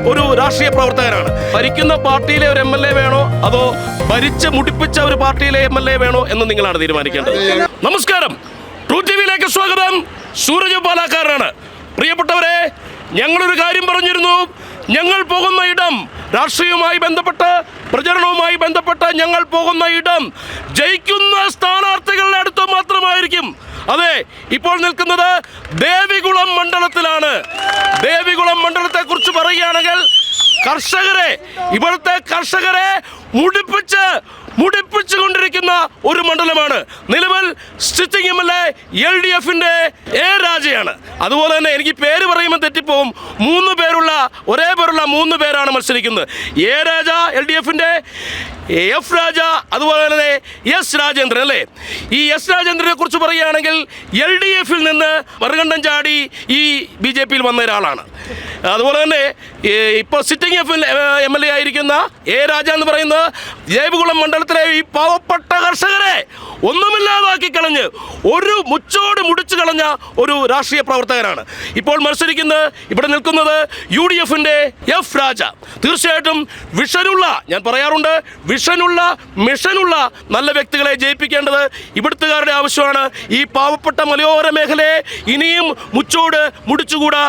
ഒരു രാഷ്ട്രീയ പ്രവർത്തകനാണ്. ഭരിക്കുന്ന പാർട്ടിയിലെ ഒരു MLA വേണോ അതോ ഭരിച്ച് മുടിപ്പിച്ച ഒരു പാർട്ടിയിലെ MLA വേണോ എന്ന് നിങ്ങളാണ് തീരുമാനിക്കേണ്ടത്. നമസ്കാരം, ട്രൂ ടിവിയിലേക്ക് സ്വാഗതം. സൂരജ് പാലക്കാരനാണ്. പ്രിയപ്പെട്ടവരെ, ഞങ്ങളൊരു കാര്യം പറഞ്ഞിരുന്നു. ഞങ്ങൾ പോകുന്ന ഇടം, രാഷ്ട്രീയവുമായി ബന്ധപ്പെട്ട് പ്രചരണവുമായി ബന്ധപ്പെട്ട് ഞങ്ങൾ പോകുന്ന ഇടം ജയിക്കുന്ന സ്ഥാനാർത്ഥികളുടെ അടുത്ത് മാത്രമായിരിക്കും. അതെ, ഇപ്പോൾ നിൽക്കുന്നത് ദേവികുളം മണ്ഡലത്തിലാണ്. ദേവികുളം മണ്ഡലത്തെ കുറിച്ച് പറയുകയാണെങ്കിൽ ഇവിടുത്തെ കർഷകരെ മുടിപ്പിച്ചുകൊണ്ടിരിക്കുന്ന ഒരു മണ്ഡലമാണ്. നിലവിൽ സിറ്റിംഗ് MLA LDFന്റെ A രാജയാണ്. അതുപോലെ തന്നെ എനിക്ക് പേര് പറയുമ്പോൾ തെറ്റിപ്പോവും. ഒരേ പേരുള്ള 3 പേരാണ് മത്സരിക്കുന്നത്. A രാജ LDFന്റെ, F രാജ, അതുപോലെ തന്നെ S രാജേന്ദ്രൻ. അല്ലേ, ഈ S രാജേന്ദ്രനെ കുറിച്ച് പറയുകയാണെങ്കിൽ LDFിൽ നിന്ന് മറുകണ്ഠം ചാടി ഈ BJPയിൽ വന്ന ഒരാളാണ്. അതുപോലെ തന്നെ ഇപ്പോൾ സിറ്റിംഗ് MLA ആയിരിക്കുന്ന A രാജ എന്ന് പറയുന്നത് ദേവികുളം മണ്ഡലത്തിലെ ഈ പാവപ്പെട്ട കർഷകരെ ഒന്നുമില്ലാതാക്കി കളഞ്ഞ് ഒരു മുച്ചോട് മുടിച്ചു കളഞ്ഞ ഒരു രാഷ്ട്രീയ പ്രവർത്തകനാണ്. ഇപ്പോൾ ഇവിടെ നിൽക്കുന്നത് UDFന്റെ F രാജ. തീർച്ചയായിട്ടും ഞാൻ പറയാറുണ്ട്, മിഷനുള്ള നല്ല വ്യക്തികളെ ജയിപ്പിക്കേണ്ടത് ഇവിടുത്തുകാരുടെ ആവശ്യമാണ്. ഈ പാവപ്പെട്ട മലയോര മേഖലയെ ഇനിയും മുച്ചോട് മുടിച്ചുകൂടാ.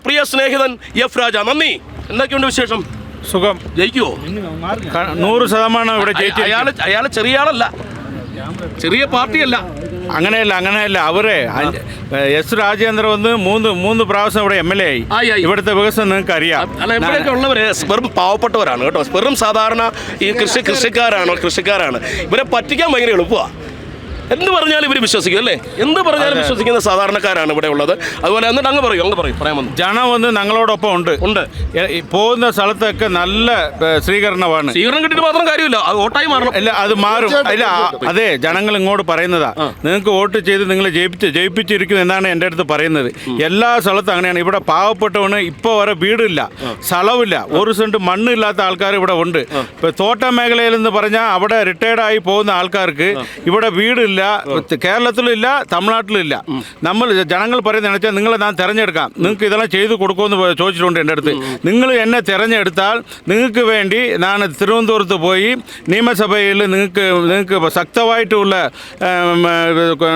പ്രിയ സ്നേഹിതൻ F രാജ, നന്ദി. എന്തൊക്കെയുണ്ട് വിശേഷം? സുഖം. ജയിക്കുമോ? 100% ഇവിടെ ജയിച്ചു. അയാൾ ചെറിയ ആളല്ല, ചെറിയ പാർട്ടിയല്ല. അങ്ങനെയല്ല. അവരെ S രാജേന്ദ്രൻ വന്ന് മൂന്ന് പ്രാവശ്യം ഇവിടെ MLA ആയി. ഇവിടുത്തെ വികസനം നിങ്ങൾക്ക് അറിയാം. അല്ല, ഇവിടെയൊക്കെ ഉള്ളവര് വെറും പാവപ്പെട്ടവരാണ് കേട്ടോ. വെറും സാധാരണ ഈ കൃഷിക്കാരാണ്. ഇവരെ പറ്റിക്കാൻ ഭയങ്കര എളുപ്പമാണ്. എന്ത് പറഞ്ഞാലും ഇവർ വിശ്വസിക്കും. അല്ലേ, എന്ത് പറഞ്ഞാലും വിശ്വസിക്കുന്ന സാധാരണക്കാരാണ് ഇവിടെ ഉള്ളത്. അതുപോലെ എന്നിട്ട് അങ്ങ് പറയാൻ വന്നു. ജനം വന്ന് ഞങ്ങളോടൊപ്പം ഉണ്ട്. പോകുന്ന സ്ഥലത്തൊക്കെ നല്ല സ്വീകരണം കിട്ടിയിട്ട് മാത്രം കാര്യമില്ല, അത് വോട്ടായി മാറണം. അല്ല, അത് മാറും. അല്ല, അതെ, ജനങ്ങൾ ഇങ്ങോട്ട് പറയുന്നതാ, നിങ്ങൾക്ക് വോട്ട് ചെയ്ത് നിങ്ങൾ ജയിപ്പിച്ചിരിക്കും എന്നാണ് എൻ്റെ അടുത്ത് പറയുന്നത്. എല്ലാ സ്ഥലത്തും അങ്ങനെയാണ്. ഇവിടെ പാവപ്പെട്ടവന് ഇപ്പോൾ വരെ വീടില്ല, സ്ഥലമില്ല, 1 സെന്റ് മണ്ണില്ലാത്ത ആൾക്കാർ ഇവിടെ ഉണ്ട്. ഇപ്പൊ തോട്ട മേഖലയിൽ എന്ന് പറഞ്ഞാൽ അവിടെ റിട്ടയർഡായി പോകുന്ന ആൾക്കാർക്ക് ഇവിടെ വീടില്ല. കേരളത്തിലില്ല, തമിഴ്നാട്ടിലില്ല. ജനങ്ങൾ പറയുന്നത് വെച്ചാൽ നിങ്ങളെ ഞാൻ തിരഞ്ഞെടുക്കാം, നിങ്ങൾക്ക് ഇതെല്ലാം ചെയ്തു കൊടുക്കുമെന്ന് ചോദിച്ചിട്ടുണ്ട് എൻ്റെ അടുത്ത്. നിങ്ങൾ എന്നെ തിരഞ്ഞെടുത്താൽ നിങ്ങൾക്ക് വേണ്ടി ഞാൻ തിരുവനന്തപുരത്ത് പോയി നിയമസഭയിൽ നിങ്ങൾക്ക് ശക്തമായിട്ടുള്ള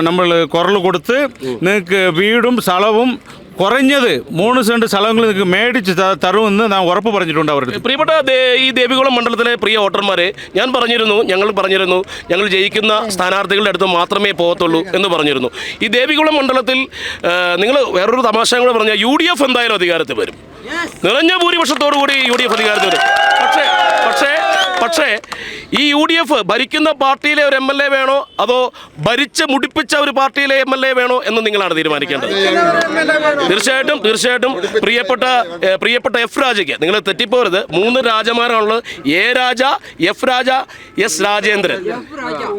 നമ്മൾ കുറൽ കൊടുത്ത് നിങ്ങൾക്ക് വീടും സ്ഥലവും കുറഞ്ഞത് 3 സെന്റ് സ്ഥലങ്ങൾ നിങ്ങൾക്ക് മേടിച്ച് തരുമെന്ന് ഞാൻ ഉറപ്പ് പറഞ്ഞിട്ടുണ്ട് അവരുടെ. പ്രിയപ്പെട്ട ഈ ദേവികുളം മണ്ഡലത്തിലെ പ്രിയ വോട്ടർമാരെ, ഞങ്ങൾ പറഞ്ഞിരുന്നു ഞങ്ങൾ ജയിക്കുന്ന സ്ഥാനാർത്ഥികളുടെ അടുത്ത് മാത്രമേ പോകത്തുള്ളൂ എന്ന് പറഞ്ഞിരുന്നു. ഈ ദേവികുളം മണ്ഡലത്തിൽ നിങ്ങൾ വേറൊരു തമാശ കൂടെ പറഞ്ഞാൽ UDF എന്തായാലും അധികാരത്തിൽ വരും. നിറഞ്ഞ ഭൂരിപക്ഷത്തോടു കൂടി UDF അധികാരത്തിൽ വരും. പക്ഷേ ഈ UDF ഭരിക്കുന്ന പാർട്ടിയിലെ ഒരു MLA വേണോ അതോ ഭരിച്ച് മുടിപ്പിച്ച ഒരു പാർട്ടിയിലെ MLA വേണോ എന്ന് നിങ്ങളാണ് തീരുമാനിക്കേണ്ടത്. തീർച്ചയായിട്ടും പ്രിയപ്പെട്ട F രാജയ്ക്ക് നിങ്ങൾ തെറ്റിപ്പോരുത്. 3 രാജമാരാണുള്ളത്. A Raja, F Raja, S Rajendran.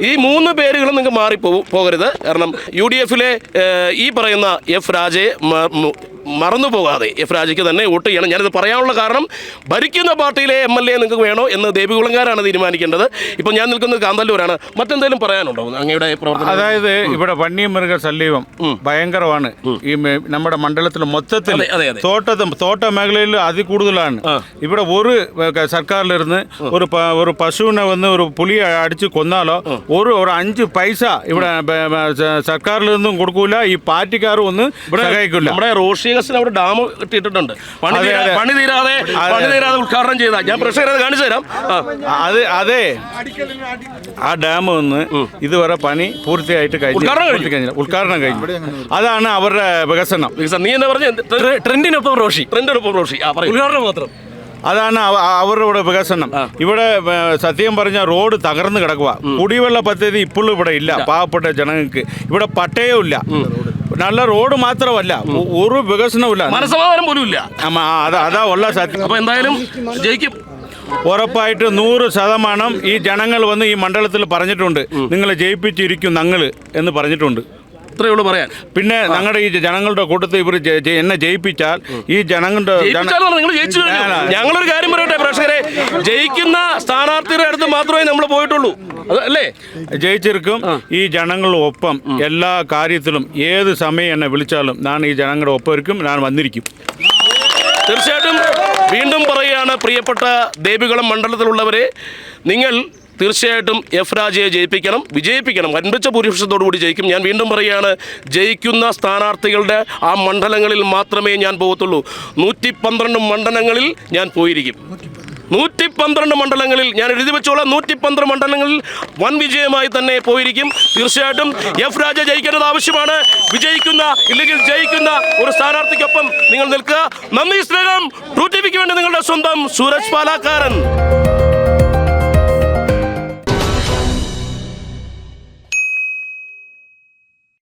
ഈ 3 പേരുകളും നിങ്ങൾക്ക് പോകരുത്. കാരണം UDFിലെ ഈ പറയുന്ന F രാജയെ മറന്നു പോകാതെ F രാജയ്ക്ക് തന്നെ വോട്ട് ചെയ്യണം. ഞാനിത് പറയാനുള്ള കാരണം ഭരിക്കുന്ന പാർട്ടിയിലെ MLA നിങ്ങൾക്ക് വേണോ എന്ന് ദേവികുളംകാരാണ് തീരുമാനിക്കേണ്ടത്. ഇപ്പോൾ ഞാൻ നിൽക്കുന്നത് കാന്തല്ലൂരാണ്. മറ്റെന്തെങ്കിലും പറയാനുണ്ടോ അങ്ങയുടെ പ്രവർത്തനം? അതായത് ഇവിടെ വന്യമൃഗ ശല്യം ഭയങ്കരമാണ് ഈ നമ്മുടെ മണ്ഡലത്തിൽ മൊത്തത്തിൽ. തോട്ട മേഖലയിൽ അതികൂടുതലാണ്. ഇവിടെ ഒരു സർക്കാരിലിരുന്ന് ഒരു പശുവിനെ വന്ന് ഒരു പുലിയെ അടിച്ച് കൊന്നാലോ ഒരു 5 പൈസ ഇവിടെ സർക്കാരിൽ നിന്നും കൊടുക്കൂല. ഈ പാർട്ടിക്കാരും ഒന്നും സഹായിക്കില്ല. നമ്മുടെ റോഷിയസിന് അവിടെ ഡാം ഇട്ടിട്ടുണ്ട്. പണി തീരാതെ ഉദ്ഘാടനം ചെയ്താ ഞാൻ പ്രശ്നം കാണിച്ചു തരാം. അതെ, ആ ഡാം ഒന്ന് ഇതുവരെ പണി പൂർത്തിയായിട്ട് ഉദ്ഘാടനം കഴിഞ്ഞു. അതാണ് അവരുടെ വികസനം. നീ എന്താ പറഞ്ഞ ട്രെൻഡിനൊപ്പം റോഷി ഉദ്ഘാടനം മാത്രം. അതാണ് അവരുടെ വികസനം. ഇവിടെ സത്യം പറഞ്ഞാൽ റോഡ് തകർന്ന് കിടക്കുക. കുടിവെള്ള പദ്ധതി ഇപ്പോഴും ഇവിടെ ഇല്ല. പാവപ്പെട്ട ജനങ്ങൾക്ക് ഇവിടെ പട്ടയവും ഇല്ല. നല്ല റോഡ് മാത്രമല്ല, ഒരു വികസനവും ഇല്ല, മനസ്സമാധാനം പോലും ഇല്ല. അതാ ഉള്ള സത്യം. അപ്പൊ എന്തായാലും ജയിക്കും ഉറപ്പായിട്ട് 100% ഈ ജനങ്ങൾ വന്ന് ഈ മണ്ഡലത്തിൽ പറഞ്ഞിട്ടുണ്ട്, നിങ്ങളെ ജയിപ്പിച്ചിരിക്കും ഞങ്ങൾ എന്ന് പറഞ്ഞിട്ടുണ്ട്. ഇത്രയേ ഉള്ളൂ പറയാൻ. പിന്നെ ഞങ്ങളുടെ ഈ ജനങ്ങളുടെ കൂട്ടത്തിൽ ഇവർ എന്നെ ജയിപ്പിച്ചാൽ ഈ ജനങ്ങളുടെ ഞങ്ങളൊരു കാര്യം പറയട്ടെ പ്രേക്ഷകരെ, ജയിക്കുന്ന സ്ഥാനാർത്ഥിയുടെ അടുത്ത് മാത്രമേ നമ്മൾ പോയിട്ടുള്ളൂ അല്ലേ? ജയിച്ചിരിക്കും. ഈ ജനങ്ങളൊപ്പം എല്ലാ കാര്യത്തിലും ഏത് സമയം എന്നെ വിളിച്ചാലും ഞാൻ ഈ ജനങ്ങളുടെ ഒപ്പം ഇരിക്കും, ഞാൻ വന്നിരിക്കും. തീർച്ചയായിട്ടും വീണ്ടും പറയുകയാണ് പ്രിയപ്പെട്ട ദേവികുളം മണ്ഡലത്തിലുള്ളവരെ, നിങ്ങൾ തീർച്ചയായിട്ടും എഫ് രാജയെ വിജയിപ്പിക്കണം. വൻപിച്ച ഭൂരിപക്ഷത്തോടുകൂടി ജയിക്കും. ഞാൻ വീണ്ടും പറയുകയാണ്, ജയിക്കുന്ന സ്ഥാനാർത്ഥികളുടെ ആ മണ്ഡലങ്ങളിൽ മാത്രമേ ഞാൻ പോകത്തുള്ളൂ. 112 മണ്ഡലങ്ങളിൽ ഞാൻ പോയിരിക്കും. 112 മണ്ഡലങ്ങളിൽ ഞാൻ എഴുതി വെച്ചോളാം. 112 മണ്ഡലങ്ങളിൽ വൻ വിജയമായി തന്നെ പോയിരിക്കും. തീർച്ചയായിട്ടും എഫ് രാജ ജയിക്കേണ്ടത് ആവശ്യമാണ്. വിജയിക്കുന്ന ഇല്ലെങ്കിൽ ജയിക്കുന്ന ഒരു സ്ഥാനാർത്ഥിക്കൊപ്പം നിങ്ങൾ നിൽക്കുക. നന്ദി, സ്നേഹം. 2TV വേണ്ടി നിങ്ങളുടെ സ്വന്തം സൂരജ് പാലാക്കാരൻ.